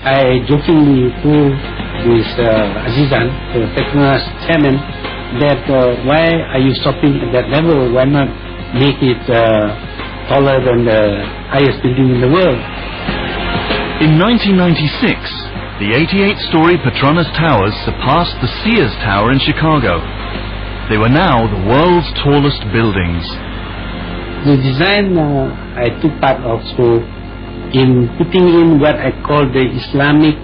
I jokingly told this Azizan, the Petronas chairman, that why are you stopping at that level? Why not make it taller than the highest building in the world? In 1996, the 88-story Petronas Towers surpassed the Sears Tower in Chicago. They were now the world's tallest buildings. The design I took part of, so in putting in what I call the Islamic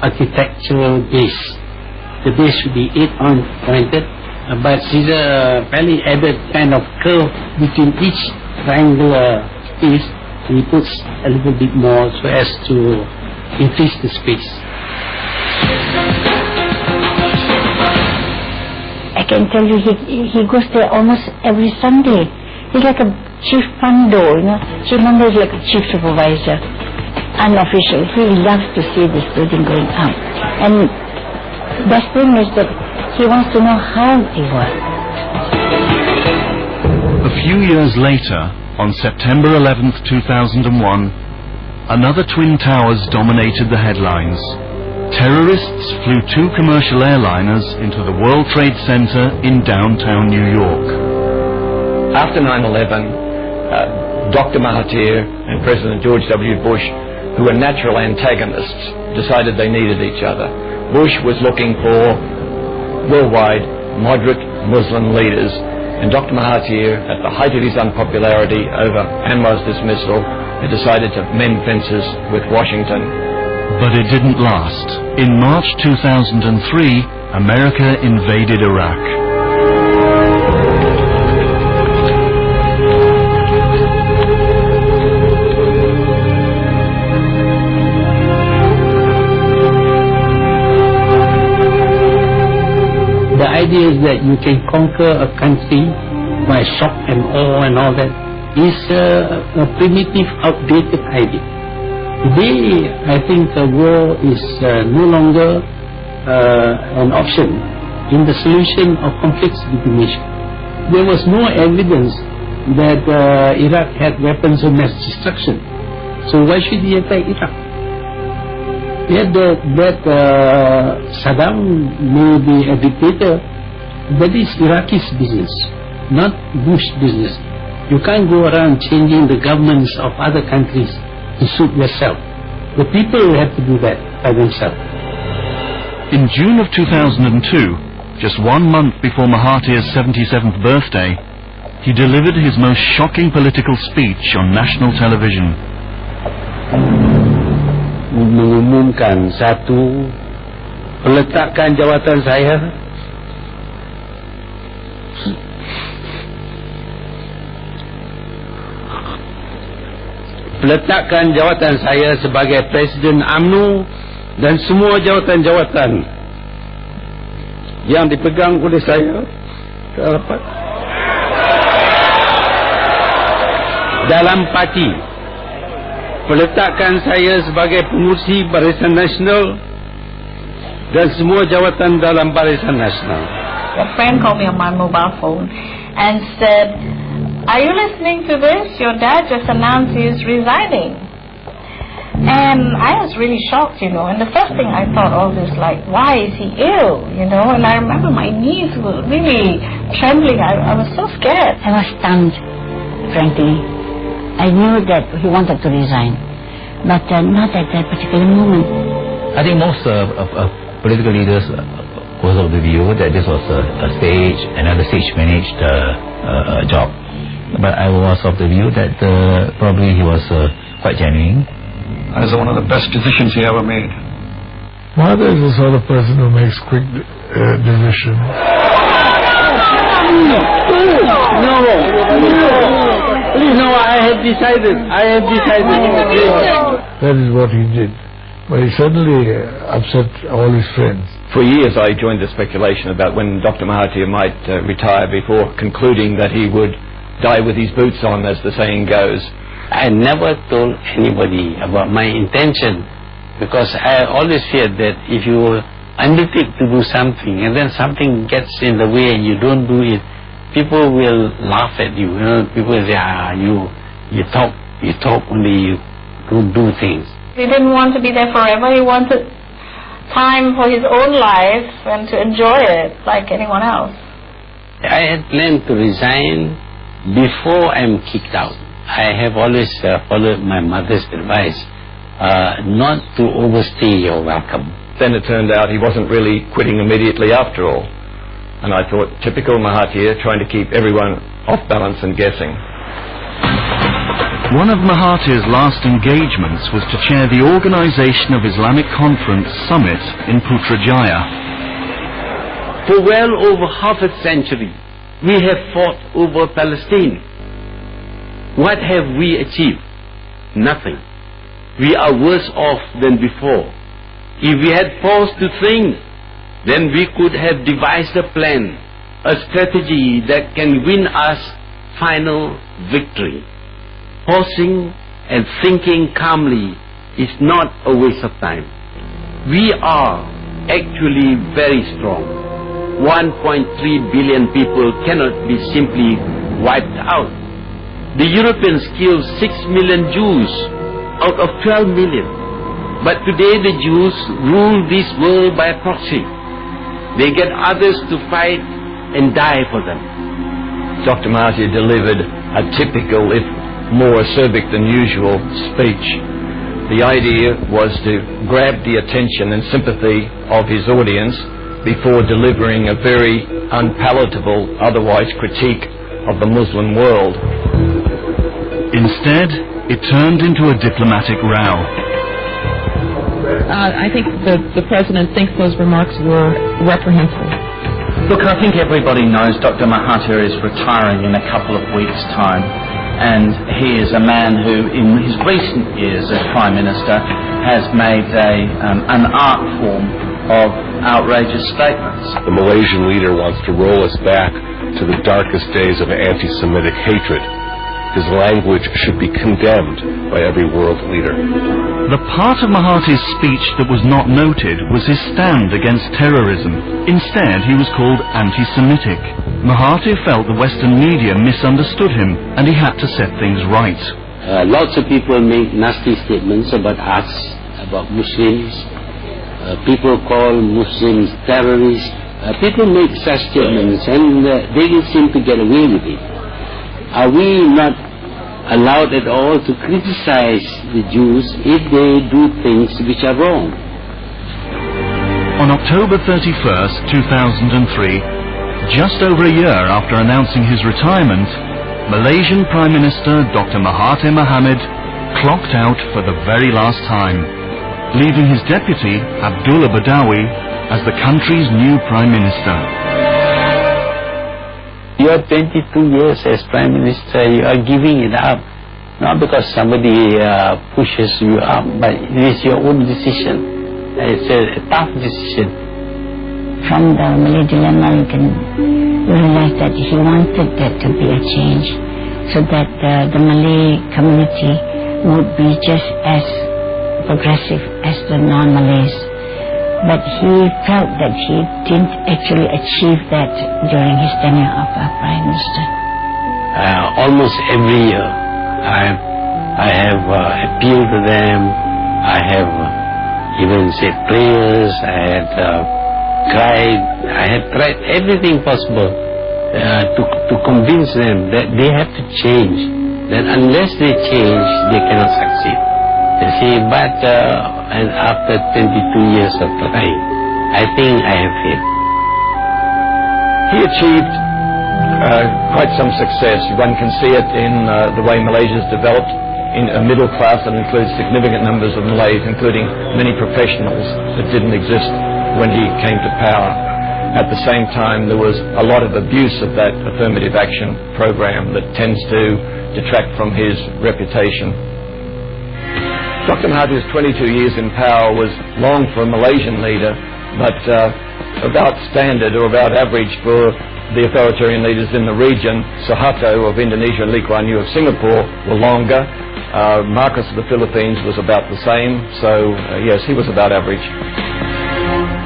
architectural base. The base should be 8-pointed, but Caesar fairly added kind of curve between each triangular piece. He puts a little bit more so as to increase the space. I can tell you, he goes there almost every Sunday. He's like a chief fundo, you know. Chief fundo is like a chief supervisor, unofficial. He loves to see this building going up. And best thing is that he wants to know how it works. A few years later, on September 11th, 2001, another Twin Towers dominated the headlines. Terrorists flew 2 commercial airliners into the World Trade Center in downtown New York. After 9/11, Dr. Mahathir and President George W. Bush, who were natural antagonists, decided they needed each other. Bush was looking for worldwide moderate Muslim leaders, and Dr. Mahathir, at the height of his unpopularity over Anwar's dismissal, had decided to mend fences with Washington. But it didn't last. In March 2003, America invaded Iraq. The idea is that you can conquer a country by shock and awe and all that is a primitive, outdated idea. Today, I think war is no longer an option in the solution of conflicts between nations. There was no evidence that Iraq had weapons of mass destruction. So why should he attack Iraq? Yet that Saddam may be a dictator, that is Iraqi's business, not Bush's business. You can't go around changing the governments of other countries to suit yourself. The people have to do that by themselves. In June of 2002, just 1 month before Mahathir's 77th birthday, he delivered his most shocking political speech on national television. Mengumumkan satu peletakan jawatan saya sebagai Presiden UMNO dan semua jawatan-jawatan yang dipegang oleh saya dalam parti. Peletakan saya sebagai pengurusi Barisan Nasional dan semua jawatan dalam Barisan Nasional. A friend called me on my mobile phone and said, "Are you listening to this? Your dad just announced he's resigning." And I was really shocked, you know. And the first thing I thought of is like, why is he ill, you know? And I remember my knees were really trembling. I was so scared. I was stunned, frankly. I knew that he wanted to resign, but not at that particular moment. I think most political leaders was of the view that this was a another stage-managed job. But I was of the view that probably he was quite genuine. As one of the best decisions he ever made. Mahathir is the sort of person who makes quick decisions. No, I have decided. That is what he did. But he certainly upset all his friends. For years I joined the speculation about when Dr. Mahathir might retire before concluding that he would die with his boots on, as the saying goes. I never told anybody about my intention because I always feared that if you undertake to do something and then something gets in the way and you don't do it, people will laugh at you. You know, people say, you talk only, you don't do things. He didn't want to be there forever. He wanted time for his own life and to enjoy it like anyone else. I had planned to resign before I'm kicked out. I have always followed my mother's advice not to overstay your welcome. Then it turned out he wasn't really quitting immediately after all. And I thought, typical Mahathir, trying to keep everyone off balance and guessing. One of Mahathir's last engagements was to chair the Organization of Islamic Conference Summit in Putrajaya. For well over half a century, we have fought over Palestine. What have we achieved? Nothing. We are worse off than before. If we had paused to think, then we could have devised a plan, a strategy that can win us final victory. Pausing and thinking calmly is not a waste of time. We are actually very strong. 1.3 billion people cannot be simply wiped out. The Europeans killed 6 million Jews out of 12 million. But today the Jews rule this world by proxy. They get others to fight and die for them. Dr. Mahathir delivered a typical, if more acerbic than usual, speech. The idea was to grab the attention and sympathy of his audience before delivering a very unpalatable, otherwise critique of the Muslim world. Instead, it turned into a diplomatic row. I think the President thinks those remarks were reprehensible. Look, I think everybody knows Dr. Mahathir is retiring in a couple of weeks' time, and he is a man who, in his recent years as Prime Minister, has made an art form of outrageous statements. The Malaysian leader wants to roll us back to the darkest days of anti-Semitic hatred. His language should be condemned by every world leader. The part of Mahathir's speech that was not noted was his stand against terrorism. Instead, he was called anti-Semitic. Mahathir felt the Western media misunderstood him, and he had to set things right. Lots of people make nasty statements about us, about Muslims. People call Muslims terrorists. People make such statements, and they seem to get away with it. Are we not allowed at all to criticize the Jews if they do things which are wrong? On October 31st, 2003, just over a year after announcing his retirement, Malaysian Prime Minister Dr. Mahathir Mohamad clocked out for the very last time, leaving his deputy, Abdullah Badawi, as the country's new Prime Minister. You are 22 years as Prime Minister, you are giving it up. Not because somebody pushes you up, but it is your own decision. It's a tough decision. From the Malay dilemma, you can realize that he wanted there to be a change so that the Malay community would be just as progressive as the non-Malays. But he felt that he didn't actually achieve that during his tenure of Prime Minister. Almost every year I have appealed to them. I have even said prayers. I had cried. I had tried everything possible to convince them that they have to change. That unless they change, they cannot succeed. You see, but and after 22 years of trying, I think I have failed. He achieved quite some success. One can see it in the way Malaysia has developed in a middle class that includes significant numbers of Malays, including many professionals that didn't exist when he came to power. At the same time, there was a lot of abuse of that affirmative action program that tends to detract from his reputation. Dr. Mahathir's 22 years in power was long for a Malaysian leader, but about standard or about average for the authoritarian leaders in the region. Suharto of Indonesia and Lee Kuan Yew of Singapore were longer. Marcos of the Philippines was about the same, so yes, he was about average.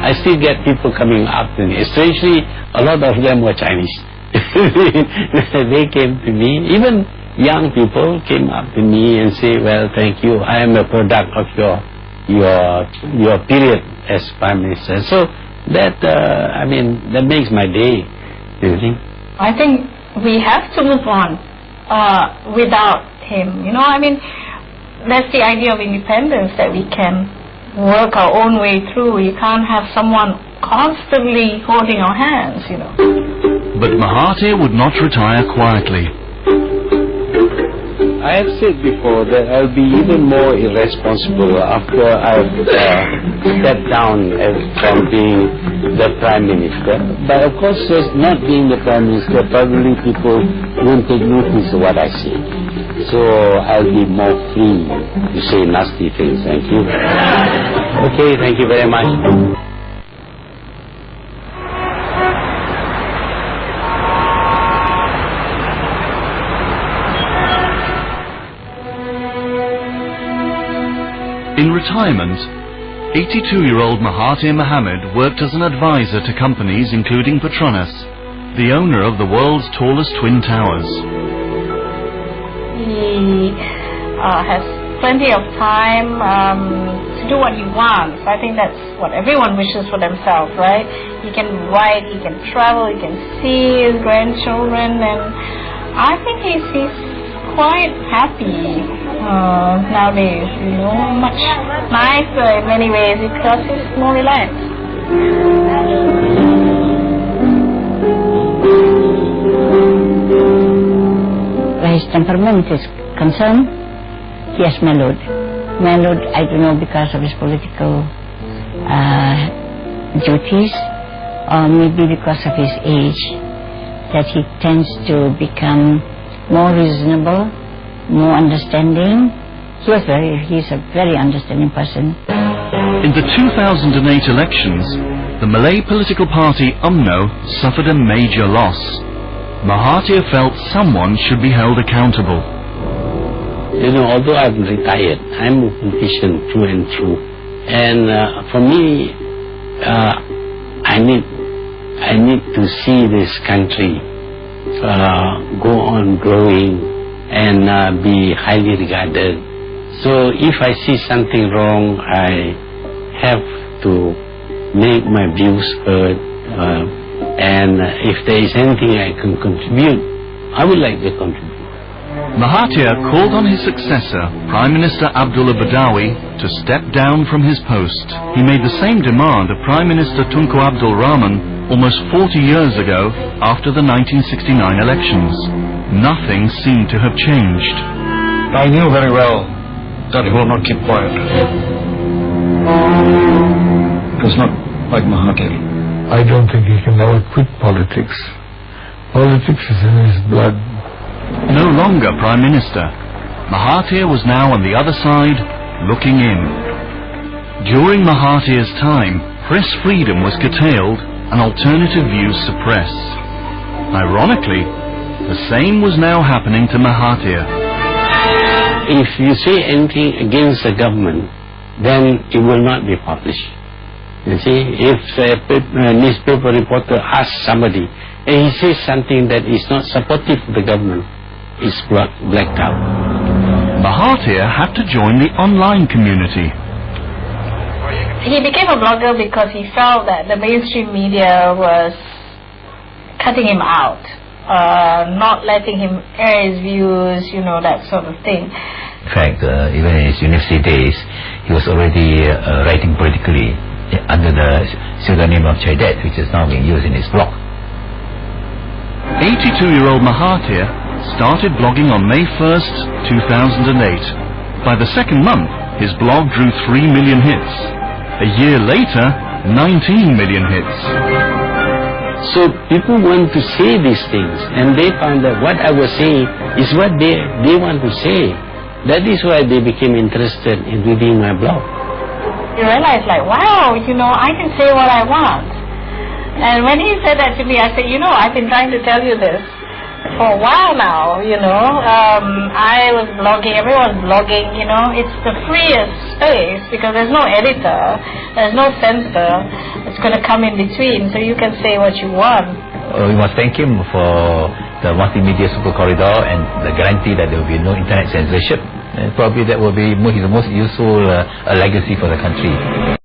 I still get people coming up to me. Strangely, a lot of them were Chinese. They came to me, even young people came up to me and say, well, thank you, I am a product of your period as Prime Minister. So that, that makes my day, you think? I think we have to move on without him, that's the idea of independence, that we can work our own way through. You can't have someone constantly holding our hands, But Mahathir would not retire quietly. I have said before that I'll be even more irresponsible after I've stepped down from being the Prime Minister. But of course, not being the Prime Minister, probably people won't take notice of what I say. So I'll be more free to say nasty things. Thank you. Okay, thank you very much. In retirement, 82-year-old Mahathir Mohamad worked as an advisor to companies including Petronas, the owner of the world's tallest twin towers. He has plenty of time to do what he wants. I think that's what everyone wishes for themselves, right? He can write, he can travel, he can see his grandchildren, and I think he's quite happy nowadays, much nicer in many ways because he's more relaxed. Where his temperament is concerned, he has mellowed. Mellowed, I don't know, because of his political duties, or maybe because of his age, that he tends to become more reasonable, more understanding. He's a very understanding person. In the 2008 elections, the Malay political party UMNO suffered a major loss. Mahathir felt someone should be held accountable. Although I'm retired, I'm a politician through and through. And for me, I need to see this country go on growing and be highly regarded. So if I see something wrong, I have to make my views heard, and if there is anything I can contribute, I would like to contribute. Mahathir called on his successor, Prime Minister Abdullah Badawi, to step down from his post. He made the same demand of Prime Minister Tunku Abdul Rahman almost 40 years ago after the 1969 elections. Nothing seemed to have changed. I knew very well that he will not keep quiet. It was not like Mahathir. I don't think he can ever quit politics. Politics is in his blood. No longer Prime Minister, Mahathir was now on the other side, looking in. During Mahathir's time, press freedom was curtailed and alternative views suppressed. Ironically, the same was now happening to Mahathir. If you say anything against the government, then it will not be published. You see, if a newspaper reporter asks somebody and he says something that is not supportive of the government, it's blacked out. Mahathir had to join the online community. He became a blogger because he felt that the mainstream media was cutting him out, not letting him air his views, that sort of thing. In fact, even in his university days, he was already writing politically under the pseudonym of Chaidet, which is now being used in his blog. 82-year-old Mahathir started blogging on May 1st, 2008. By the second month, his blog drew 3 million hits. A year later, 19 million hits. So people want to say these things, and they found that what I was saying is what they want to say. That is why they became interested in reading my blog. You realize, wow, I can say what I want. And when he said that to me, I said, I've been trying to tell you this for a while now, I was blogging, everyone's blogging, it's the freest space because there's no editor, there's no censor, it's going to come in between, so you can say what you want. We must thank him for the multimedia super corridor and the guarantee that there will be no internet censorship. And probably that will be his most useful legacy for the country.